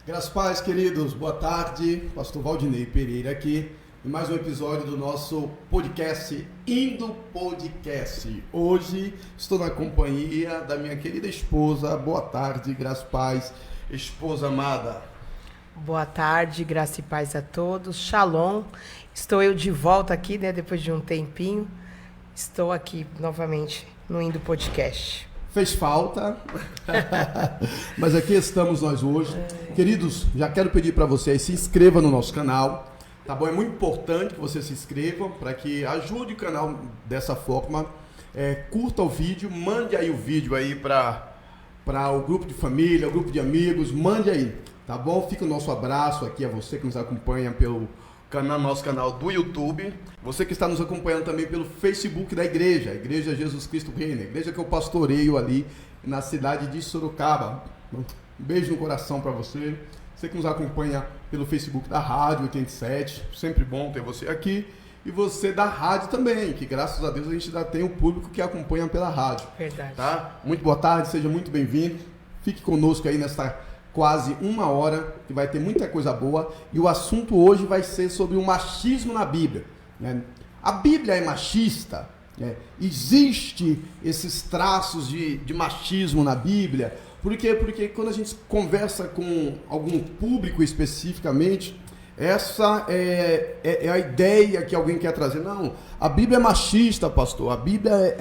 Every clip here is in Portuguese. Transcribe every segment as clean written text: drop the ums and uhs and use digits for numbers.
Graças a Paz, queridos, boa tarde. Pastor Valdinei Pereira aqui em mais um episódio do nosso podcast, Indo Podcast. Hoje estou na companhia da minha querida esposa. Boa tarde, graças a Paz, esposa amada. Boa tarde, graça e paz a todos. Shalom. Estou eu de volta aqui, depois de um tempinho. Estou aqui novamente no Indo Podcast. Fez falta, mas aqui estamos nós hoje. Queridos, já quero pedir para vocês, se inscrevam no nosso canal, tá bom? É muito importante que vocês se inscrevam para que ajude o canal dessa forma. Curta o vídeo, mande aí o vídeo aí para o grupo de família, o grupo de amigos, mande aí, tá bom? Fica o nosso abraço aqui a você que nos acompanha pelo nosso canal do YouTube, você que está nos acompanhando também pelo Facebook da igreja, a Igreja Jesus Cristo Reina, a igreja que eu pastoreio ali na cidade de Sorocaba. Um beijo no coração para você, você que nos acompanha pelo Facebook da Rádio 87, sempre bom ter você aqui, e você da rádio também, que graças a Deus a gente ainda tem um público que acompanha pela rádio. Verdade. Tá? Muito boa tarde, seja muito bem-vindo, fique conosco aí nesta quase uma hora, que vai ter muita coisa boa, e o assunto hoje vai ser sobre o machismo na Bíblia, né? A Bíblia é machista, né? Existe esses traços de machismo na Bíblia. Por quê? Porque quando a gente conversa com algum público especificamente, essa é a ideia que alguém quer trazer. Não, a Bíblia é machista, pastor. A Bíblia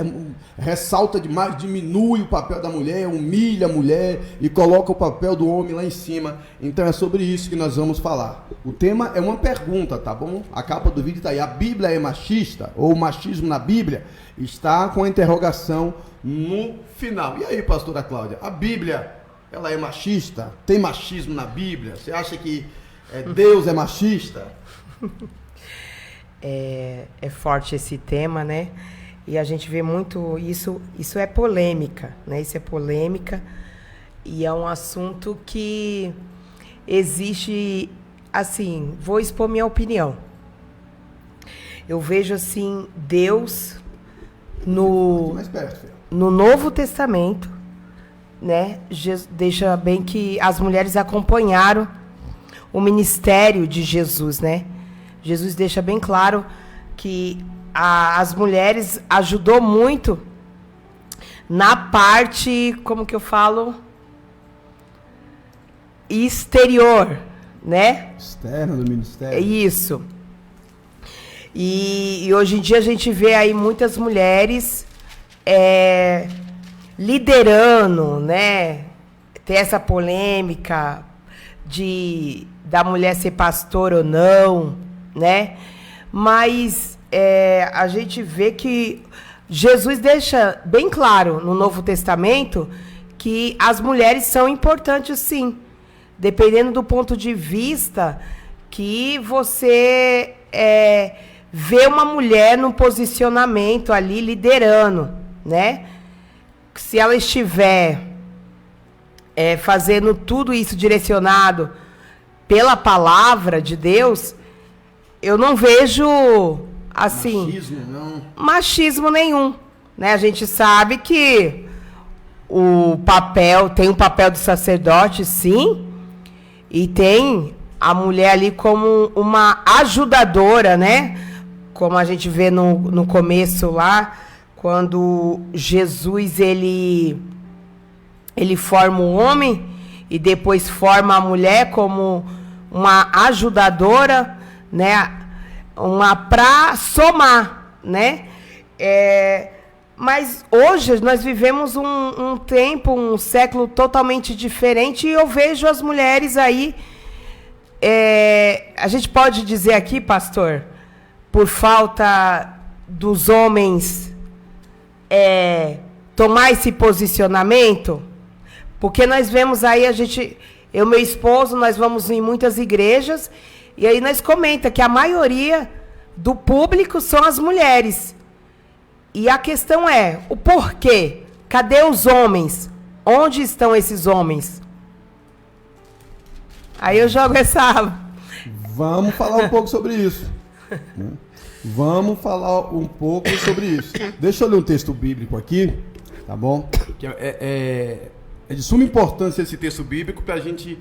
ressalta demais, diminui o papel da mulher, humilha a mulher e coloca o papel do homem lá em cima. Então é sobre isso que nós vamos falar. O tema é uma pergunta, tá bom? A capa do vídeo está aí. A Bíblia é machista? Ou o machismo na Bíblia? Está com a interrogação no final. E aí, pastora Cláudia, a Bíblia, ela é machista? Tem machismo na Bíblia? Você acha que Deus é machista? É forte esse tema, né? E a gente vê muito isso é polêmica, né? Isso é polêmica e é um assunto que existe, assim, vou expor minha opinião. Eu vejo assim, Deus no Novo Testamento, né? Deixa bem que as mulheres acompanharam o ministério de Jesus, né? Jesus deixa bem claro que as mulheres ajudou muito na parte, como que eu falo? Exterior, né? Externo do ministério. Isso. E hoje em dia a gente vê aí muitas mulheres liderando, né? Tem essa polêmica da mulher ser pastor ou não, né? Mas a gente vê que Jesus deixa bem claro no Novo Testamento que as mulheres são importantes, sim, dependendo do ponto de vista que você vê uma mulher num posicionamento ali liderando, né? Se ela estiver fazendo tudo isso direcionado pela palavra de Deus, eu não vejo assim machismo nenhum, né? A gente sabe que tem o papel do sacerdote, sim, e tem a mulher ali como uma ajudadora, né? Como a gente vê no começo lá, quando Jesus ele forma o homem e depois forma a mulher como uma ajudadora, né? Para somar, né? Mas hoje nós vivemos um tempo, um século totalmente diferente e eu vejo as mulheres aí, a gente pode dizer aqui, pastor, por falta dos homens tomar esse posicionamento, porque nós vemos aí, eu e meu esposo, nós vamos em muitas igrejas, e aí nós comenta que a maioria do público são as mulheres. E a questão é, o porquê? Cadê os homens? Onde estão esses homens? Aí eu jogo essa... Vamos falar um pouco sobre isso. Vamos falar um pouco sobre isso. Deixa eu ler um texto bíblico aqui, tá bom? Que É de suma importância esse texto bíblico para a gente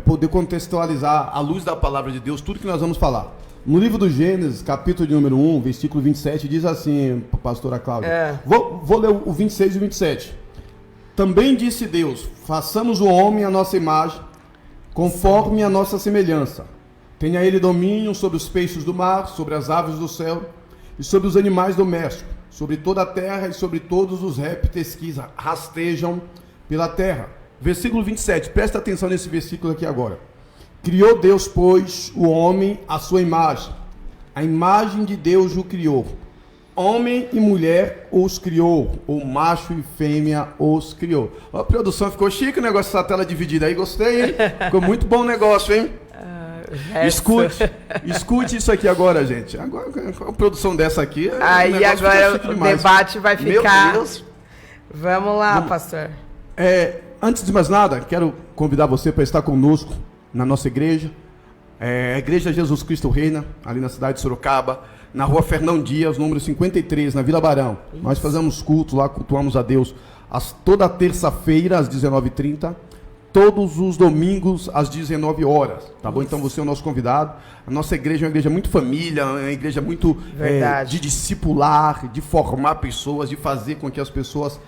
poder contextualizar, à luz da palavra de Deus, tudo que nós vamos falar. No livro do Gênesis, capítulo de número 1, versículo 27, diz assim, pastora Cláudia. Vou ler o 26 e o 27. Também disse Deus, façamos o homem à nossa imagem, conforme a nossa semelhança. Tenha ele domínio sobre os peixes do mar, sobre as aves do céu e sobre os animais domésticos, sobre toda a terra e sobre todos os répteis que rastejam pela terra. Versículo 27, presta atenção nesse versículo aqui agora. Criou Deus, pois, o homem à sua imagem. A imagem de Deus o criou. Homem e mulher os criou. Ou macho e fêmea os criou. A produção ficou chique o negócio dessa tela dividida aí, gostei, hein? Ficou muito bom o negócio, hein? Escute isso aqui agora, gente. Agora, a produção dessa aqui... Aí agora o debate vai ficar... Meu Deus. Vamos lá, pastor. Antes de mais nada, quero convidar você para estar conosco na nossa igreja, a Igreja Jesus Cristo Reina, ali na cidade de Sorocaba, na rua Fernão Dias, número 53, na Vila Barão. Isso. Nós fazemos culto lá, cultuamos a Deus toda terça-feira às 19h30, todos os domingos às 19 horas, tá bom? Então você é o nosso convidado. A nossa igreja é uma igreja muito família, é uma igreja muito de discipular, de formar pessoas, de fazer com que as pessoas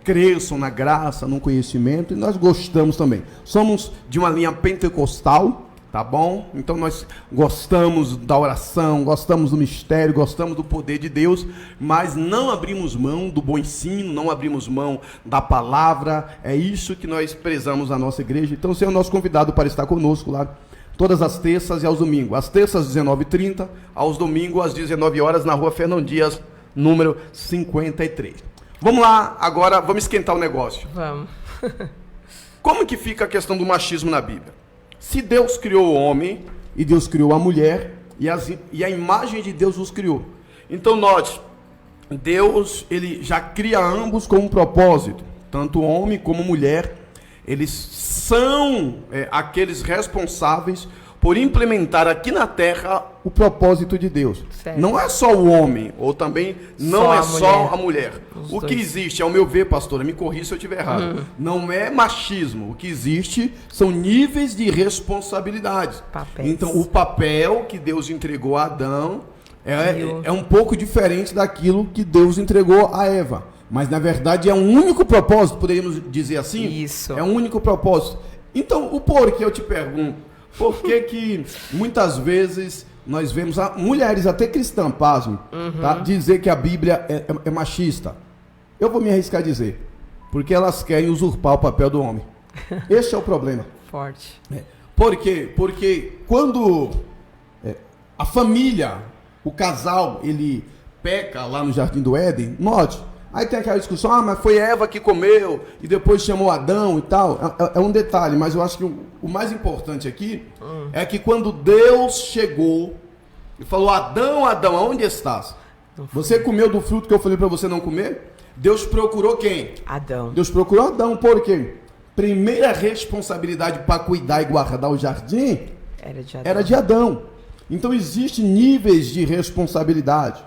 cresçam na graça, no conhecimento, e nós gostamos também. Somos de uma linha pentecostal, tá bom? Então nós gostamos da oração, gostamos do mistério, gostamos do poder de Deus, mas não abrimos mão do bom ensino, não abrimos mão da palavra. É isso que nós prezamos na nossa igreja. Então você é o nosso convidado para estar conosco lá todas as terças e aos domingos. Às terças às 19h30, aos domingos às 19 horas na rua Fernão Dias, número 53. Vamos lá, agora vamos esquentar o negócio. Vamos. Como que fica a questão do machismo na Bíblia? Se Deus criou o homem e Deus criou a mulher e a imagem de Deus os criou. Então note, Deus ele já cria ambos com um propósito. Tanto o homem como a mulher, eles são aqueles responsáveis por implementar aqui na terra o propósito de Deus. Certo. Não é só o homem, ou também não é só a mulher. O que existe, ao meu ver, pastora, me corrija se eu estiver errado, não é machismo. O que existe são níveis de responsabilidade. Papéis. Então, o papel que Deus entregou a Adão é um pouco diferente daquilo que Deus entregou a Eva. Mas, na verdade, é um único propósito, poderíamos dizer assim? Isso. É um único propósito. Então, o porquê eu te pergunto, por que muitas vezes nós vemos mulheres, até cristãs, pasme, tá, dizer que a Bíblia é machista? Eu vou me arriscar a dizer, porque elas querem usurpar o papel do homem. Esse é o problema. Forte. Por quê? Porque quando a família, o casal, ele peca lá no Jardim do Éden, note, aí tem aquela discussão, mas foi Eva que comeu e depois chamou Adão e tal. É um detalhe, mas eu acho que o mais importante aqui é que quando Deus chegou e falou, Adão, Adão, aonde estás? Você comeu do fruto que eu falei para você não comer? Deus procurou quem? Adão. Deus procurou Adão, por quê? Primeira responsabilidade para cuidar e guardar o jardim era de Adão. Então existem níveis de responsabilidade.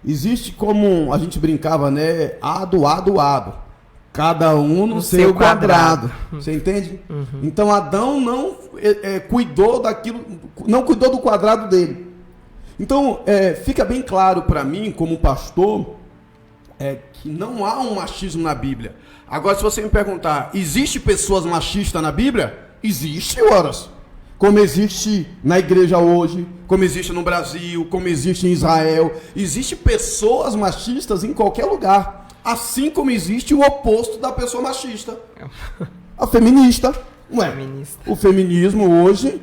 Existe, como a gente brincava, né? Ado. Cada um no seu quadrado. Você entende? Então Adão não cuidou daquilo, não cuidou do quadrado dele. Então fica bem claro para mim, como pastor, que não há um machismo na Bíblia. Agora, se você me perguntar, existe pessoas machistas na Bíblia? Existe, horas. Como existe na igreja hoje, como existe no Brasil, como existe em Israel. Existem pessoas machistas em qualquer lugar. Assim como existe o oposto da pessoa machista. A feminista. Ué, o feminismo hoje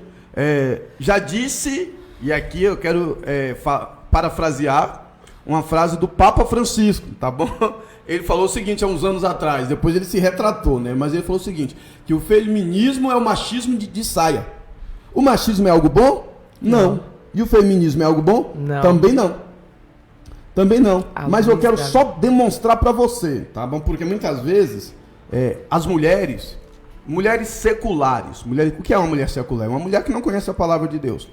já disse, e aqui eu quero parafrasear uma frase do Papa Francisco, tá bom? Ele falou o seguinte há uns anos atrás, depois ele se retratou, né? Mas ele falou o seguinte, que o feminismo é o machismo de saia. O machismo é algo bom? Não. E o feminismo é algo bom? Não. Também não. Também não. Mas eu quero só demonstrar para você, tá bom? Porque muitas vezes as mulheres seculares, o que é uma mulher secular? É uma mulher que não conhece a palavra de Deus.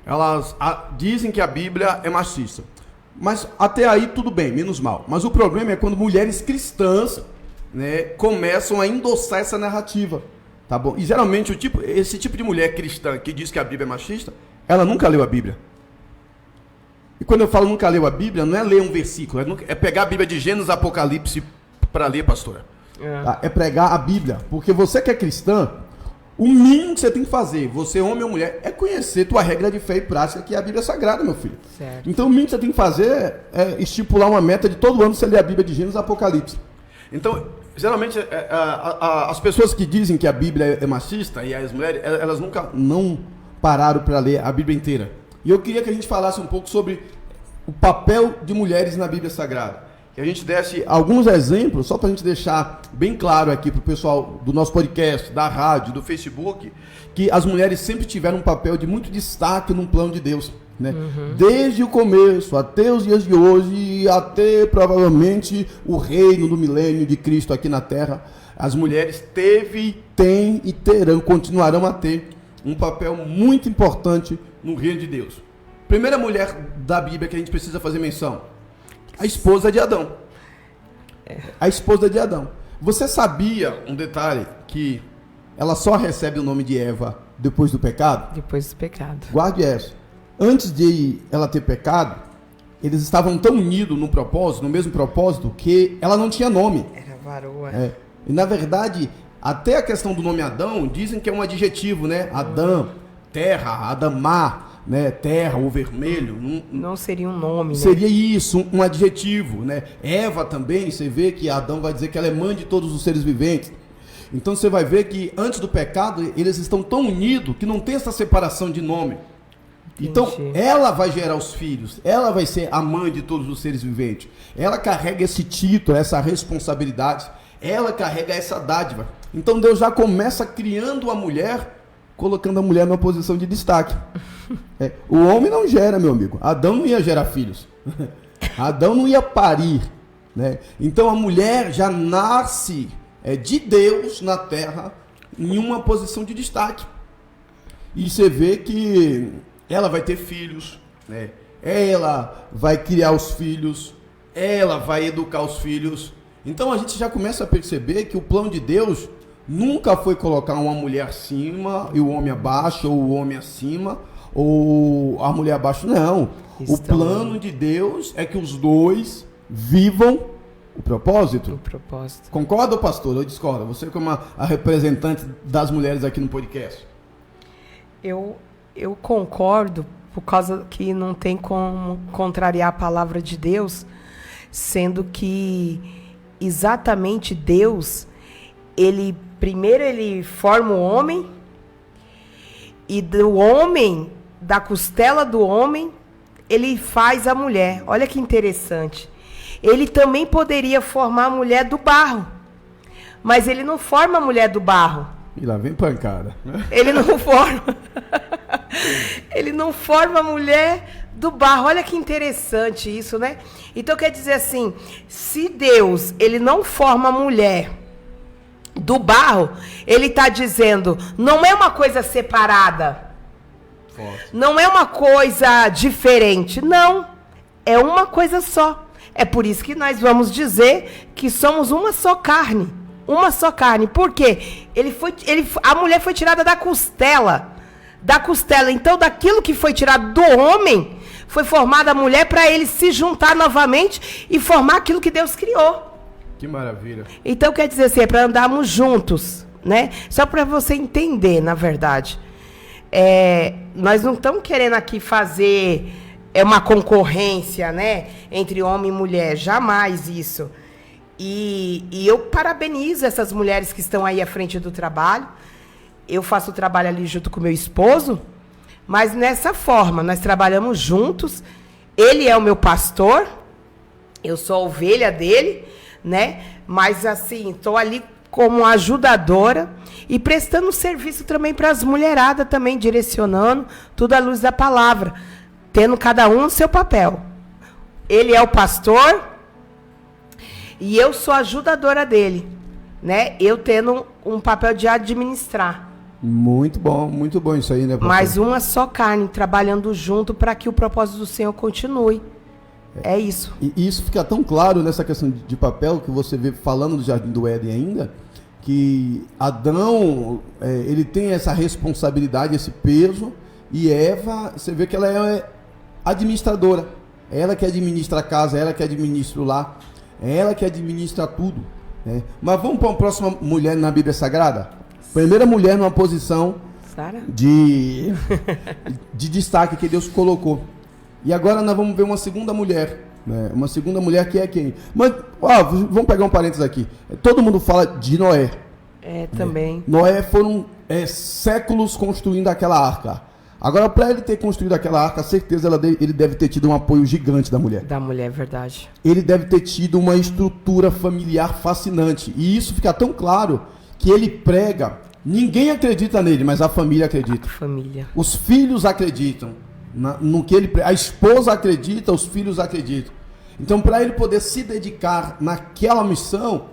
Elas dizem que a Bíblia é machista. Mas até aí tudo bem, menos mal. Mas o problema é quando mulheres cristãs né, começam a endossar essa narrativa, tá bom? E geralmente esse tipo de mulher cristã que diz que a Bíblia é machista, ela nunca leu a Bíblia. E quando eu falo nunca leu a Bíblia, não é ler um versículo, é pegar a Bíblia de Gênesis, Apocalipse para ler, pastora. Tá? É pregar a Bíblia, porque você que é cristã, o mínimo que você tem que fazer, você homem ou mulher, é conhecer tua regra de fé e prática, que é a Bíblia Sagrada, meu filho. Certo. Então o mínimo que você tem que fazer é estipular uma meta de todo ano você ler a Bíblia de Gênesis e Apocalipse. Então, geralmente, as pessoas que dizem que a Bíblia é machista, e as mulheres, elas nunca não pararam para ler a Bíblia inteira. E eu queria que a gente falasse um pouco sobre o papel de mulheres na Bíblia Sagrada. Que a gente desse alguns exemplos, só para a gente deixar bem claro aqui para o pessoal do nosso podcast, da rádio, do Facebook, que as mulheres sempre tiveram um papel de muito destaque no plano de Deus, né? Desde o começo até os dias de hoje e até provavelmente o reino do milênio de Cristo aqui na Terra, as mulheres têm e terão, continuarão a ter um papel muito importante no reino de Deus. Primeira mulher da Bíblia que a gente precisa fazer menção, a esposa de Adão. A esposa de Adão. Você sabia, um detalhe, que ela só recebe o nome de Eva depois do pecado? Depois do pecado. Guarde essa. Antes de ela ter pecado, eles estavam tão unidos no propósito, no mesmo propósito, que ela não tinha nome. Era varoa. E na verdade, até a questão do nome Adão, dizem que é um adjetivo, né? Adão, terra, Adamar, né, terra ou vermelho, não seria um nome, seria, né? Isso, um adjetivo, né? Eva também, você vê que Adão vai dizer que ela é mãe de todos os seres viventes. Então você vai ver que antes do pecado eles estão tão unidos que não tem essa separação de nome. Entendi. Então ela vai gerar os filhos, ela vai ser a mãe de todos os seres viventes. Ela carrega esse título, essa responsabilidade, ela carrega essa dádiva. Então Deus já começa criando a mulher, colocando a mulher numa posição de destaque. O homem não gera, meu amigo. Adão não ia gerar filhos. Adão não ia parir, né? Então a mulher já nasce de Deus na terra em uma posição de destaque. E você vê que ela vai ter filhos, né? Ela vai criar os filhos, ela vai educar os filhos. Então a gente já começa a perceber que o plano de Deus nunca foi colocar uma mulher acima e o homem abaixo, ou o homem acima, ou a mulher abaixo. Não. O plano de Deus é que os dois vivam o propósito. O propósito. Concorda, pastor? Ou discorda? Você como a representante das mulheres aqui no podcast. Eu concordo, por causa que não tem como contrariar a palavra de Deus, sendo que exatamente Deus, primeiro ele forma o homem, e do homem, da costela do homem, ele faz a mulher. Olha que interessante. Ele também poderia formar a mulher do barro, mas ele não forma a mulher do barro. E lá vem pancada. Ele não forma. Ele não forma a mulher do barro. Olha que interessante isso, né? Então quer dizer assim, se Deus, ele não forma a mulher do barro, ele está dizendo, não é uma coisa separada. Forte. Não é uma coisa diferente. Não. É uma coisa só. É por isso que nós vamos dizer que somos uma só carne. Uma só carne. Por quê? A mulher foi tirada da costela. Da costela. Então, daquilo que foi tirado do homem, foi formada a mulher para ele se juntar novamente e formar aquilo que Deus criou. Que maravilha. Então, quer dizer assim, é para andarmos juntos, né? Só para você entender, na verdade. Nós não estamos querendo aqui fazer uma concorrência, né? Entre homem e mulher. Jamais isso. E eu parabenizo essas mulheres que estão aí à frente do trabalho. Eu faço o trabalho ali junto com meu esposo, mas nessa forma, nós trabalhamos juntos. Ele é o meu pastor, eu sou a ovelha dele, né? Mas assim, estou ali como ajudadora e prestando serviço também para as mulheradas também, direcionando tudo à luz da palavra, tendo cada um o seu papel. Ele é o pastor e eu sou a ajudadora dele, né? Eu tendo um papel de administrar. Muito bom isso aí, né, pastor? Mas uma só carne, trabalhando junto para que o propósito do Senhor continue. É isso. E isso fica tão claro nessa questão de papel que você vê falando do Jardim do Éden ainda, que Adão, ele tem essa responsabilidade, esse peso, e Eva, você vê que ela é administradora. É ela que administra a casa, é ela que administra o lar, é ela que administra tudo. Né? Mas vamos para uma próxima mulher na Bíblia Sagrada? Primeira mulher numa posição Sara? de destaque que Deus colocou. E agora nós vamos ver uma segunda mulher. Né? Uma segunda mulher que é quem? Mas, vamos pegar um parênteses aqui. Todo mundo fala de Noé. Também. Noé foram séculos construindo aquela arca. Agora, para ele ter construído aquela arca, certeza ele deve ter tido um apoio gigante da mulher. Da mulher, é verdade. Ele deve ter tido uma estrutura familiar fascinante. E isso fica tão claro que ele prega. Ninguém acredita nele, mas a família acredita. Família. Os filhos acreditam. No que ele, a esposa acredita, os filhos acreditam. Então, para ele poder se dedicar naquela missão,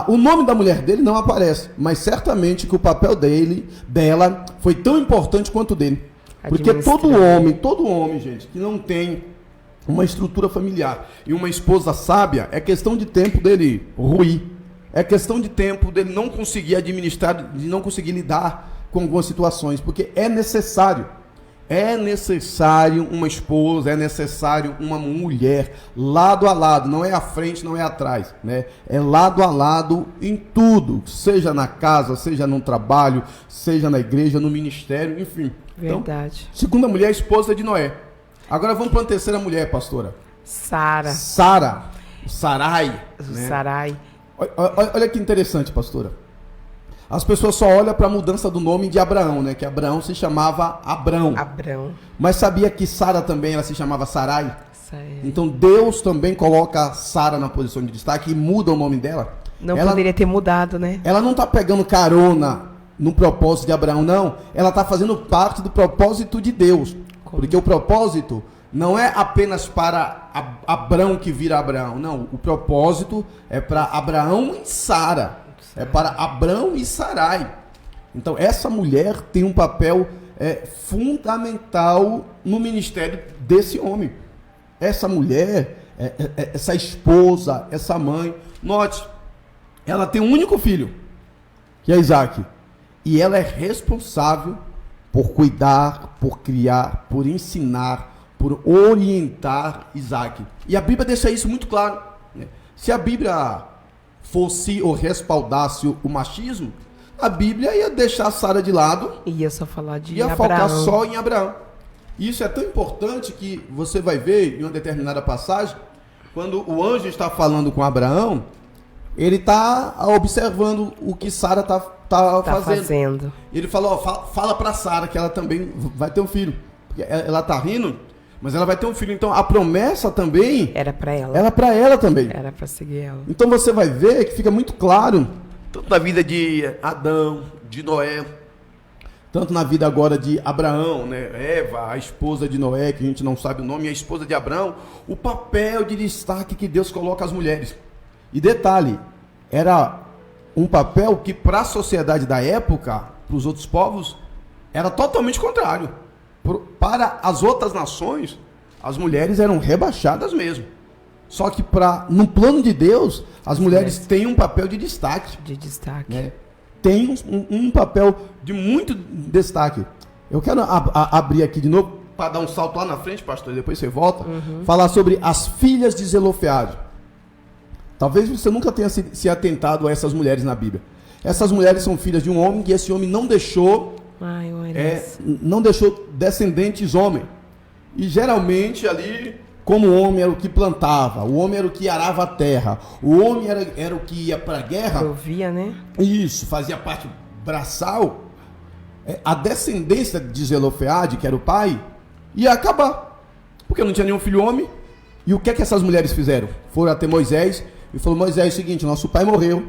o nome da mulher dele não aparece, mas certamente que o papel dela foi tão importante quanto o dele. Porque todo homem, gente, que não tem uma estrutura familiar e uma esposa sábia, é questão de tempo dele ruir. É questão de tempo dele não conseguir administrar, de não conseguir lidar com algumas situações, porque é necessário uma esposa, é necessário uma mulher, lado a lado, não é à frente, não é atrás, né? É lado a lado em tudo, seja na casa, seja no trabalho, seja na igreja, no ministério, enfim. Verdade. Então, segunda mulher, esposa de Noé. Agora vamos para a terceira mulher, pastora. Sara. Sarai. Né? Sarai. Olha que interessante, pastora. As pessoas só olham para a mudança do nome de Abraão, né? Que Abraão se chamava Abrão. Mas sabia que Sara também ela se chamava Sarai? Então Deus também coloca Sara na posição de destaque e muda o nome dela. Ela poderia ter mudado, né? Ela não está pegando carona no propósito de Abraão, não. Ela está fazendo parte do propósito de Deus. Porque o propósito não é apenas para Abrão que vira Abraão. Não, o propósito é para Abraão e Sara. É para Abrão e Sarai. Então, essa mulher tem um papel fundamental no ministério desse homem. Essa mulher, essa esposa, essa mãe. Note, ela tem um único filho, que é Isaac. E ela é responsável por cuidar, por criar, por ensinar, por orientar Isaac. E a Bíblia deixa isso muito claro. Né? Se a Bíblia fosse ou respaldasse o machismo, a Bíblia ia deixar Sara de lado. Ia só falar de Abraão. Ia focar só em Abraão. Isso é tão importante que você vai ver em uma determinada passagem, quando o anjo está falando com Abraão, ele está observando o que Sara está fazendo. Ele falou, fala para Sara que ela também vai ter um filho. Porque ela está rindo, mas ela vai ter um filho. Então a promessa também era para ela. Era para ela também. Era para seguir ela. Então você vai ver que fica muito claro, tanto na vida de Adão, de Noé, tanto na vida agora de Abraão, né? Eva, a esposa de Noé, que a gente não sabe o nome, e a esposa de Abraão, o papel de destaque que Deus coloca às mulheres. E detalhe, era um papel que para a sociedade da época, para os outros povos, era totalmente contrário. Para as outras nações, as mulheres eram rebaixadas mesmo. Só que no plano de Deus, as mulheres têm um papel de destaque. Né? Tem um papel de muito destaque. Eu quero abrir aqui de novo, para dar um salto lá na frente, pastor, depois você volta, falar sobre as filhas de Zelofeade. Talvez você nunca tenha se atentado a essas mulheres na Bíblia. Essas mulheres são filhas de um homem, e esse homem não deixou descendentes homem. E geralmente ali, como o homem era o que plantava, o homem era o que arava a terra, o homem era o que ia para a guerra. Provia, né? Isso, fazia parte braçal. A descendência de Zelofeade, que era o pai, ia acabar. Porque não tinha nenhum filho homem. E o que é que essas mulheres fizeram? Foram até Moisés e falou: Moisés, é o seguinte, nosso pai morreu,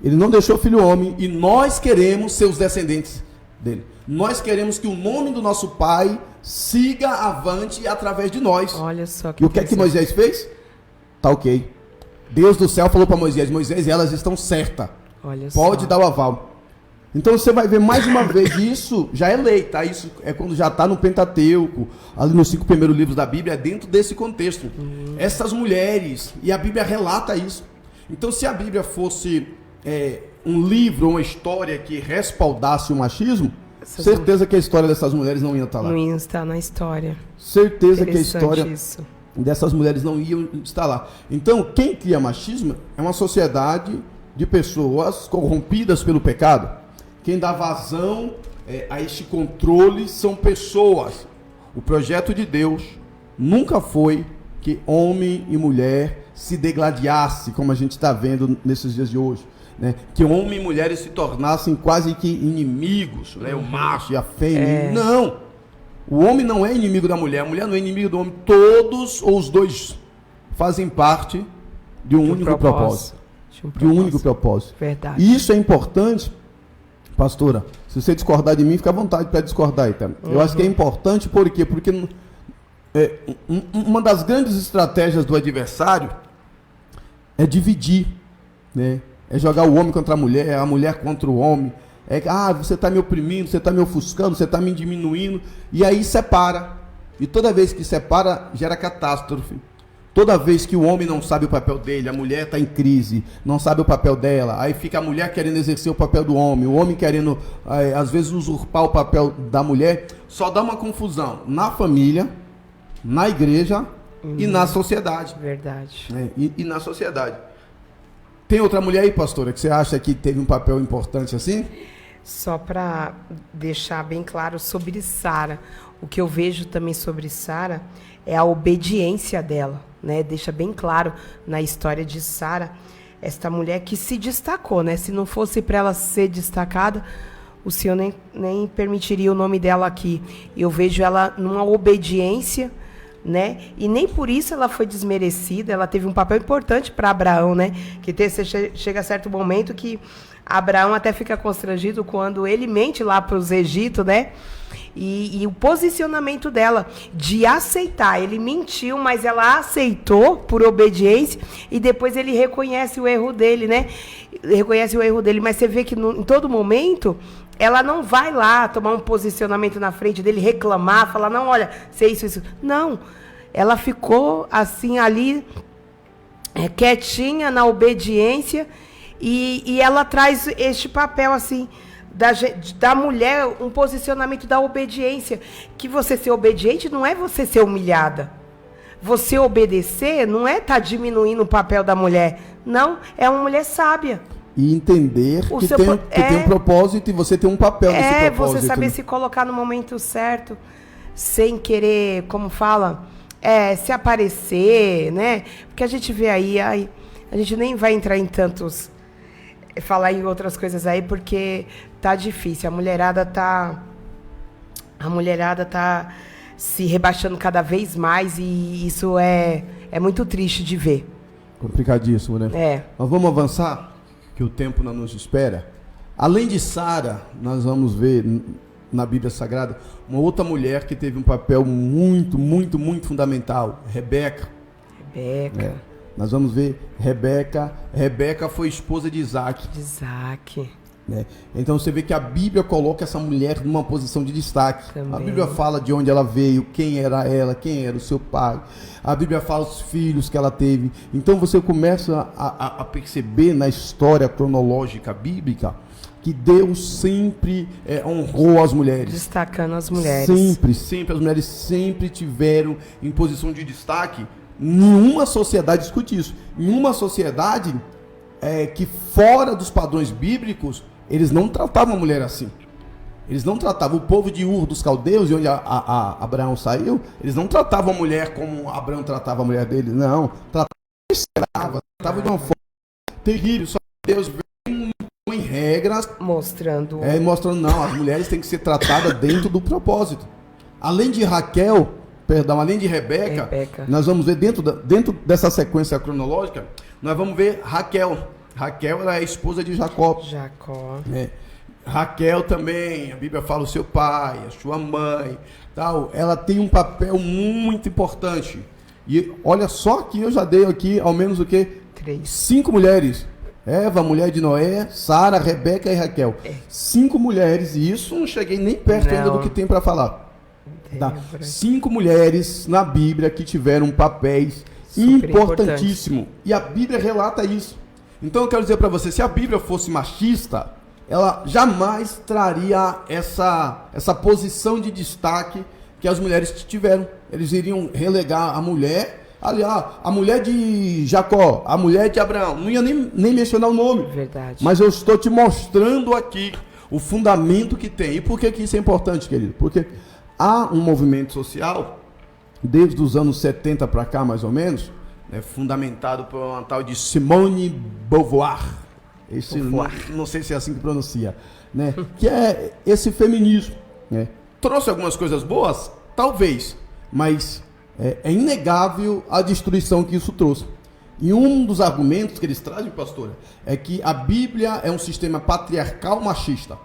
ele não deixou filho homem, e nós queremos ser os descendentes dele. Nós queremos que o nome do nosso pai siga avante através de nós. Olha só que E o que é que Moisés fez? Tá ok. Deus do céu falou para Moisés: Moisés, elas estão certas. Olha Pode só. dar o aval. Então você vai ver mais uma vez, isso já é lei, tá? Isso é quando já está no Pentateuco, ali nos 5 primeiros livros da Bíblia, é dentro desse contexto. Essas mulheres, e a Bíblia relata isso. Então se a Bíblia fosse um livro, uma história que respaldasse o machismo, certeza que a história dessas mulheres não ia estar lá. Não ia estar na história. Certeza que a história isso. dessas mulheres não ia estar lá. Então quem cria machismo é uma sociedade de pessoas corrompidas pelo pecado. Quem dá vazão a este controle são pessoas. O projeto de Deus nunca foi que homem e mulher se degladiasse, como a gente está vendo nesses dias de hoje. Né? Que homem e mulher se tornassem quase que inimigos, né? O macho e a fêmea. Não! O homem não é inimigo da mulher, a mulher não é inimigo do homem. Todos ou os dois fazem parte de um único propósito. De um único propósito. Verdade. E isso é importante. Pastora, se você discordar de mim, fica à vontade para discordar aí, tá? Eu acho que é importante, por quê? Porque uma das grandes estratégias do adversário é dividir, né? É jogar o homem contra a mulher contra o homem. Você está me oprimindo, você está me ofuscando, você está me diminuindo, e aí separa. E toda vez que separa, gera catástrofe. Toda vez que o homem não sabe o papel dele, a mulher está em crise, não sabe o papel dela, aí fica a mulher querendo exercer o papel do homem, o homem querendo, às vezes, usurpar o papel da mulher, só dá uma confusão na família, na igreja e na sociedade. Verdade. E na sociedade. Tem outra mulher aí, pastora, que você acha que teve um papel importante assim? Só para deixar bem claro sobre Sara, o que eu vejo também sobre Sara é a obediência dela, né? Deixa bem claro na história de Sara, esta mulher que se destacou, né? Se não fosse para ela ser destacada, o Senhor nem permitiria o nome dela aqui. Eu vejo ela numa obediência, né? E nem por isso ela foi desmerecida, ela teve um papel importante para Abraão, né? Que chega a certo momento que Abraão até fica constrangido quando ele mente lá para os Egito, né? E o posicionamento dela de aceitar, ele mentiu, mas ela aceitou por obediência e depois ele reconhece o erro dele, né? Reconhece o erro dele, mas você vê que em todo momento ela não vai lá tomar um posicionamento na frente dele, reclamar, falar, não, olha, sei isso. Não, ela ficou assim ali, quietinha na obediência e ela traz este papel assim, da mulher, um posicionamento da obediência, que você ser obediente não é você ser humilhada. Você obedecer não é estar diminuindo o papel da mulher, não, é uma mulher sábia. E entender que tem um propósito e você tem um papel nesse propósito. Você saber se colocar no momento certo, sem querer, como fala, se aparecer, né? Porque a gente vê aí, a gente nem vai entrar em tantos, falar em outras coisas aí, porque tá difícil. A mulherada tá se rebaixando cada vez mais e isso é muito triste de ver. Complicadíssimo, né? Mas vamos avançar, que o tempo não nos espera. Além de Sara, nós vamos ver na Bíblia Sagrada uma outra mulher que teve um papel muito, muito, muito fundamental, Rebeca. Nós vamos ver Rebeca. Rebeca foi esposa de Isaac. Né? Então você vê que a Bíblia coloca essa mulher numa posição de destaque. Também. A Bíblia fala de onde ela veio, quem era ela, quem era o seu pai. A Bíblia fala os filhos que ela teve. Então você começa a perceber na história cronológica bíblica que Deus sempre honrou as mulheres. Destacando as mulheres. Sempre. As mulheres sempre tiveram em posição de destaque. Nenhuma sociedade discute isso. Nenhuma sociedade que fora dos padrões bíblicos, eles não tratavam a mulher assim. Eles não tratavam o povo de Ur dos caldeus, de onde Abraão saiu, eles não tratavam a mulher como Abraão tratava a mulher dele, não. Tratava de uma forma terrível. Só que Deus veio em regras mostrando, não, as mulheres têm que ser tratadas dentro do propósito. Além de Rebeca, nós vamos ver dentro dessa sequência cronológica, nós vamos ver Raquel. Raquel era a esposa de Jacó. Raquel também, a Bíblia fala o seu pai, a sua mãe, tal. Ela tem um papel muito importante. E olha só que eu já dei aqui ao menos 5 mulheres Eva, mulher de Noé, Sara, Rebeca e Raquel. 5 mulheres, e isso não cheguei nem perto ainda do que tem para falar. Tá? 5 mulheres na Bíblia que tiveram papéis importantíssimos. E a Bíblia relata isso. Então eu quero dizer para você, se a Bíblia fosse machista, ela jamais traria essa posição de destaque que as mulheres tiveram. Eles iriam relegar a mulher, ali, a mulher de Jacó, a mulher de Abraão. Não ia nem mencionar o nome. Verdade. Mas eu estou te mostrando aqui o fundamento que tem. E por que isso é importante, querido? Porque há um movimento social, desde os anos 70 para cá, mais ou menos, né, fundamentado por uma tal de Simone Beauvoir. Não sei se é assim que pronuncia, né? Que é esse feminismo, né? Trouxe algumas coisas boas? Talvez, mas é inegável a destruição que isso trouxe. E um dos argumentos que eles trazem, pastora, é que a Bíblia é um sistema patriarcal machista.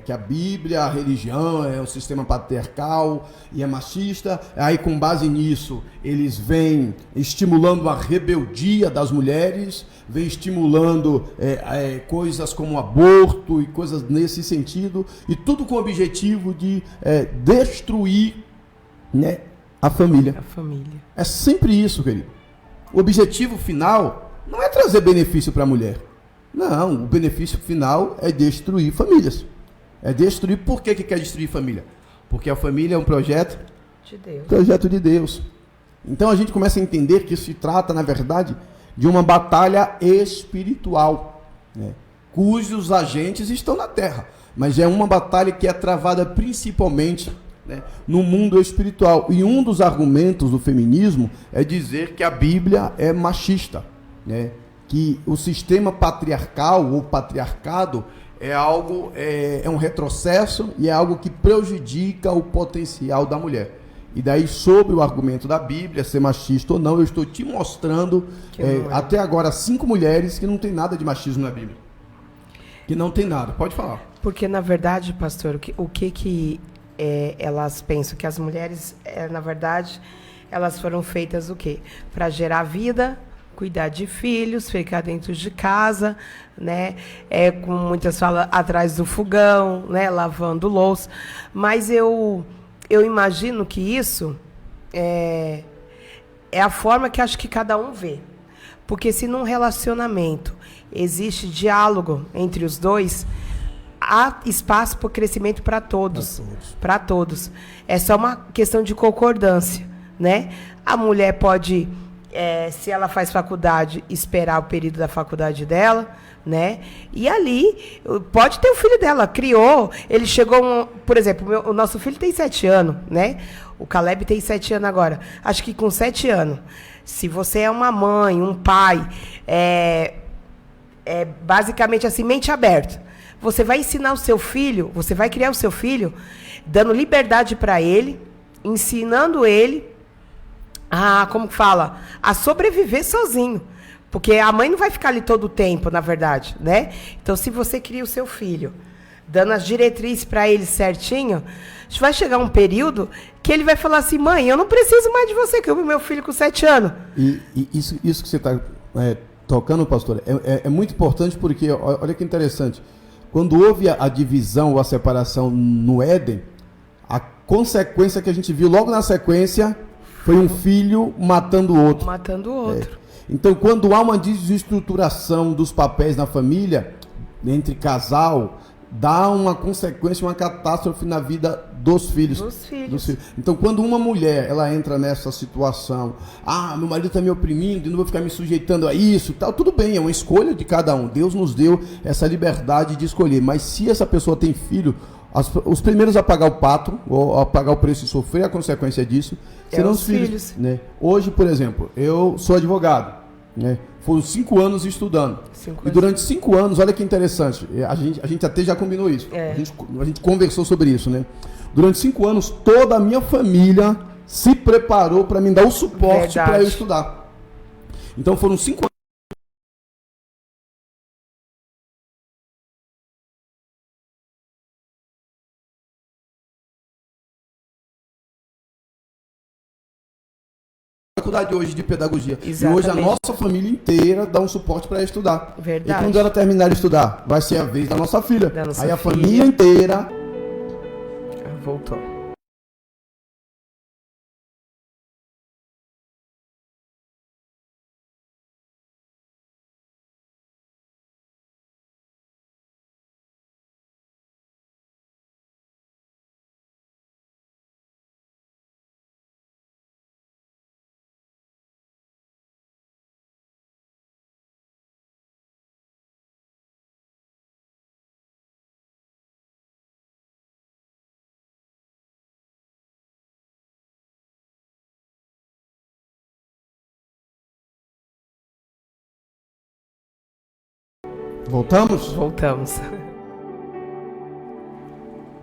Que a Bíblia, a religião é um sistema patriarcal e é machista. Aí, com base nisso, eles vêm estimulando a rebeldia das mulheres, vêm estimulando coisas como aborto e coisas nesse sentido, e tudo com o objetivo de destruir, né, a família. A família. É sempre isso, querido. O objetivo final não é trazer benefício para a mulher. Não, o benefício final é destruir famílias. É destruir. Por que quer destruir família? Porque a família é um projeto de Deus. Projeto de Deus. Então a gente começa a entender que isso se trata, na verdade, de uma batalha espiritual, né, cujos agentes estão na terra. Mas é uma batalha que é travada principalmente, né, no mundo espiritual. E um dos argumentos do feminismo é dizer que a Bíblia é machista, né, que o sistema patriarcal ou patriarcado é um retrocesso e é algo que prejudica o potencial da mulher. E daí, sob o argumento da Bíblia, ser machista ou não, eu estou te mostrando até agora 5 mulheres que não tem nada de machismo na Bíblia. Que não tem nada. Pode falar. Porque, na verdade, pastor, o que elas pensam? Que as mulheres, na verdade, elas foram feitas o quê? Para gerar vida, cuidar de filhos, ficar dentro de casa, né? Como muitas falam, atrás do fogão, né? Lavando louça. Mas eu imagino que isso é a forma que acho que cada um vê. Porque se num relacionamento existe diálogo entre os dois, há espaço para o crescimento para todos. Para todos. É só uma questão de concordância, né? A mulher pode, se ela faz faculdade, esperar o período da faculdade dela, né? E ali, pode ter o filho dela, criou, ele chegou, por exemplo, o nosso filho tem 7 anos, né? O Caleb tem 7 anos agora. Acho que com 7 anos, se você é uma mãe, um pai, basicamente assim, mente aberta. Você vai ensinar o seu filho, você vai criar o seu filho, dando liberdade para ele, ensinando ele como que fala? A sobreviver sozinho. Porque a mãe não vai ficar ali todo o tempo, na verdade, né? Então, se você cria o seu filho, dando as diretrizes para ele certinho, vai chegar um período que ele vai falar assim, mãe, eu não preciso mais de você, que eu vi meu filho com 7 anos. E isso que você está tocando, pastor, é muito importante porque, olha que interessante, quando houve a divisão ou a separação no Éden, a consequência que a gente viu logo na sequência foi um filho matando o outro. Matando o outro. Então, quando há uma desestruturação dos papéis na família, entre casal, dá uma consequência, uma catástrofe na vida dos filhos. Dos filhos. Então, quando uma mulher ela entra nessa situação, meu marido está me oprimindo, e não vou ficar me sujeitando a isso, tal, tudo bem, é uma escolha de cada um. Deus nos deu essa liberdade de escolher. Mas se essa pessoa tem filho, os primeiros a pagar o pato, ou a pagar o preço e sofrer a consequência disso, serão os filhos. Né? Hoje, por exemplo, eu sou advogado. Né? Foram 5 anos estudando. E durante 5 anos, olha que interessante, a gente até já combinou isso. A gente conversou sobre isso. Né? Durante 5 anos, toda a minha família se preparou para me dar o suporte para eu estudar. Então foram 5 anos. faculdade hoje de pedagogia. Exatamente. E hoje a nossa família inteira dá um suporte para estudar. Verdade. E quando ela terminar de estudar, vai ser a vez da nossa filha. Da nossa Aí a filha. família inteira... Voltou. Voltamos? Voltamos.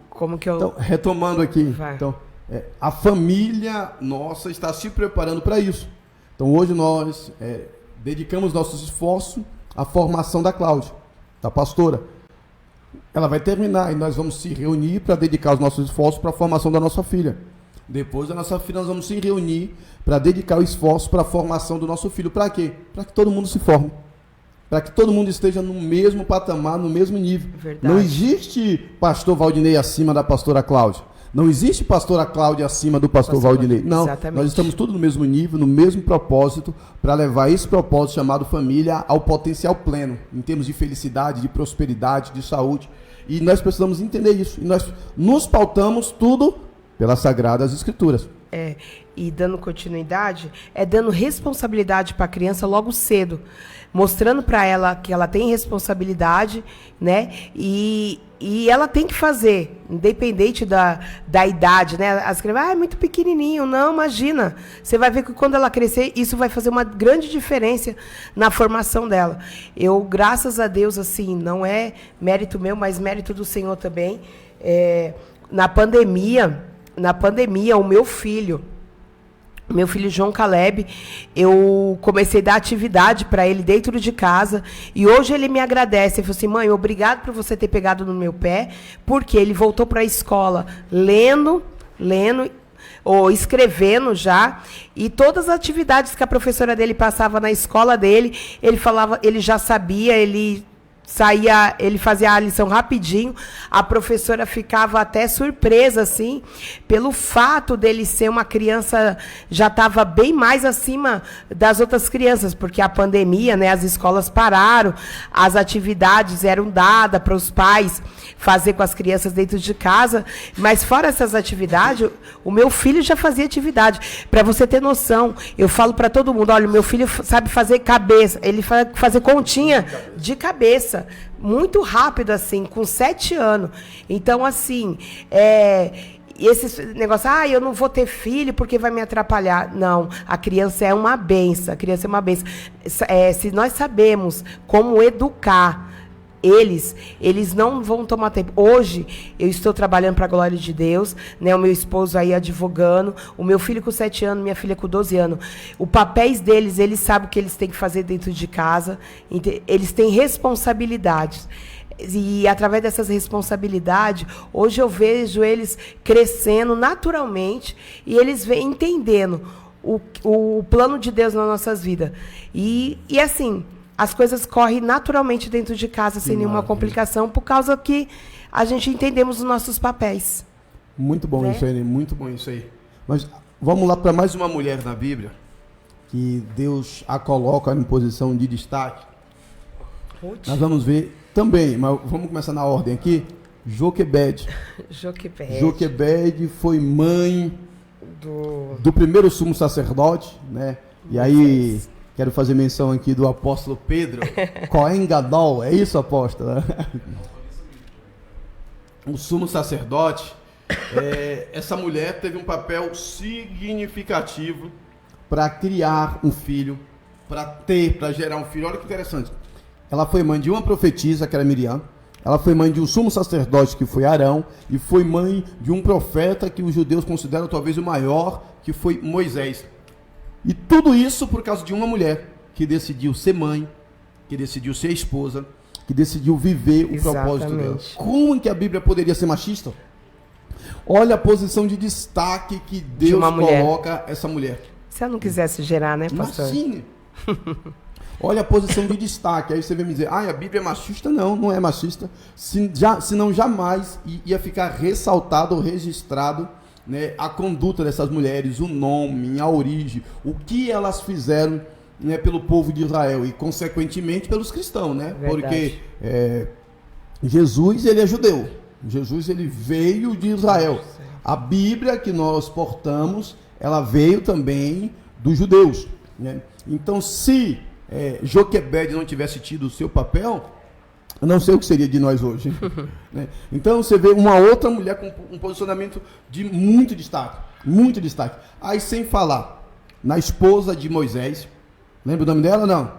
Como que eu... Então, retomando aqui. Vai. Então, a família nossa está se preparando para isso. Então, hoje nós dedicamos nossos esforços à formação da Cláudia, da pastora. Ela vai terminar e nós vamos se reunir para dedicar os nossos esforços para a formação da nossa filha. Depois da nossa filha, nós vamos se reunir para dedicar o esforço para a formação do nosso filho. Para quê? Para que todo mundo se forme. Para que todo mundo esteja no mesmo patamar, no mesmo nível. Verdade. Não existe pastor Valdinei acima da pastora Cláudia. Não existe pastora Cláudia acima do pastor Valdinei. Não, exatamente. Nós estamos todos no mesmo nível, no mesmo propósito, para levar esse propósito chamado família ao potencial pleno, em termos de felicidade, de prosperidade, de saúde. E nós precisamos entender isso. E nós nos pautamos tudo pelas Sagradas Escrituras. E dando continuidade, dando responsabilidade para a criança logo cedo, mostrando para ela que ela tem responsabilidade, né? E ela tem que fazer, independente da idade, né? As crianças, é muito pequenininho. Não, imagina. Você vai ver que quando ela crescer, isso vai fazer uma grande diferença na formação dela. Eu, graças a Deus, assim, não é mérito meu, mas mérito do Senhor também. Na pandemia, o meu filho João Caleb, eu comecei a dar atividade para ele dentro de casa, e hoje ele me agradece. Ele falou assim: mãe, obrigado por você ter pegado no meu pé, porque ele voltou para a escola lendo, ou escrevendo já, e todas as atividades que a professora dele passava na escola dele, ele falava, ele já sabia, ele fazia a lição rapidinho. A professora ficava até surpresa, assim, pelo fato dele ser uma criança, já estava bem mais acima das outras crianças, porque a pandemia, né, as escolas pararam, as atividades eram dadas para os pais fazer com as crianças dentro de casa, mas fora essas atividades, o meu filho já fazia atividade. Para você ter noção, eu falo para todo mundo: olha, o meu filho sabe fazer cabeça, ele fazer continha de cabeça, muito rápido, assim, com 7 anos. Então, assim, esse negócio, eu não vou ter filho porque vai me atrapalhar. Não, a criança é uma bênção, se nós sabemos como educar eles não vão tomar tempo. Hoje, eu estou trabalhando para a glória de Deus, né? O meu esposo aí advogando, o meu filho com 7 anos, minha filha com 12 anos. Os papéis deles, eles sabem o que eles têm que fazer dentro de casa, eles têm responsabilidades. E através dessas responsabilidades, hoje eu vejo eles crescendo naturalmente, e eles vêm entendendo o plano de Deus nas nossas vidas. E assim, as coisas correm naturalmente dentro de casa, sem nenhuma complicação, por causa que a gente entendemos os nossos papéis. Muito bom, né? Isso aí, muito bom isso aí. Mas vamos lá para mais uma mulher na Bíblia, que Deus a coloca em posição de destaque. Ruth. Nós vamos ver também, mas vamos começar na ordem aqui. Joquebede. Joquebede foi mãe do primeiro sumo sacerdote, né? E aí... Quero fazer menção aqui do apóstolo Pedro, Cohen Gadol, é isso, apóstolo? O sumo sacerdote, essa mulher teve um papel significativo para criar um filho, para gerar um filho. Olha que interessante. Ela foi mãe de uma profetisa, que era Miriam. Ela foi mãe de um sumo sacerdote, que foi Arão. E foi mãe de um profeta que os judeus consideram talvez o maior, que foi Moisés. E tudo isso por causa de uma mulher que decidiu ser mãe, que decidiu ser esposa, que decidiu viver o propósito dela. Como que a Bíblia poderia ser machista? Olha a posição de destaque que Deus coloca essa mulher. Se ela não quisesse gerar, né, pastor? Imagine. Olha a posição de destaque. Aí você vem me dizer, a Bíblia é machista? Não, não é machista. Senão jamais ia ficar ressaltado ou registrado, né, a conduta dessas mulheres, o nome, a origem, o que elas fizeram, né, pelo povo de Israel e, consequentemente, pelos cristãos, né? Verdade. Porque Jesus, ele é judeu. Jesus, ele veio de Israel. A Bíblia que nós portamos, ela veio também dos judeus, né? Então, se Joquebede não tivesse tido o seu papel, eu não sei o que seria de nós hoje. Né? Então, você vê uma outra mulher com um posicionamento de muito destaque. Muito destaque. Aí, sem falar na esposa de Moisés. Lembra o nome dela, não?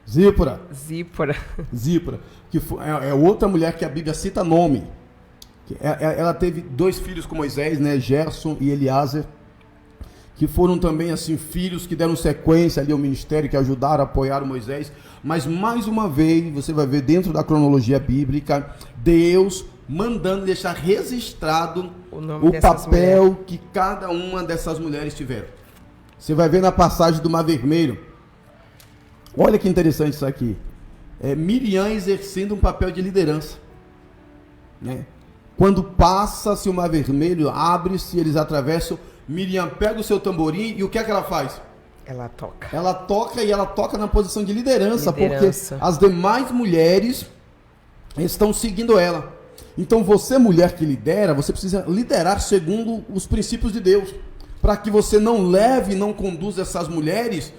Zípora. Zípora. Que é outra mulher que a Bíblia cita nome. Ela teve 2 filhos com Moisés, né? Gerson e Eliezer, que foram também assim filhos que deram sequência ali ao ministério, que ajudaram, apoiaram Moisés. Mas mais uma vez, você vai ver dentro da cronologia bíblica, Deus mandando deixar registrado o papel que cada uma dessas mulheres tiveram. Você vai ver na passagem do Mar Vermelho. Olha que interessante isso aqui. Miriam exercendo um papel de liderança, né? Quando passa-se o Mar Vermelho, abre-se, eles atravessam, Miriam pega o seu tamborim e o que é que ela faz? Ela toca. Ela toca e ela toca na posição de liderança, porque as demais mulheres estão seguindo ela. Então você, mulher que lidera, você precisa liderar segundo os princípios de Deus, para que você não leve e não conduza essas mulheres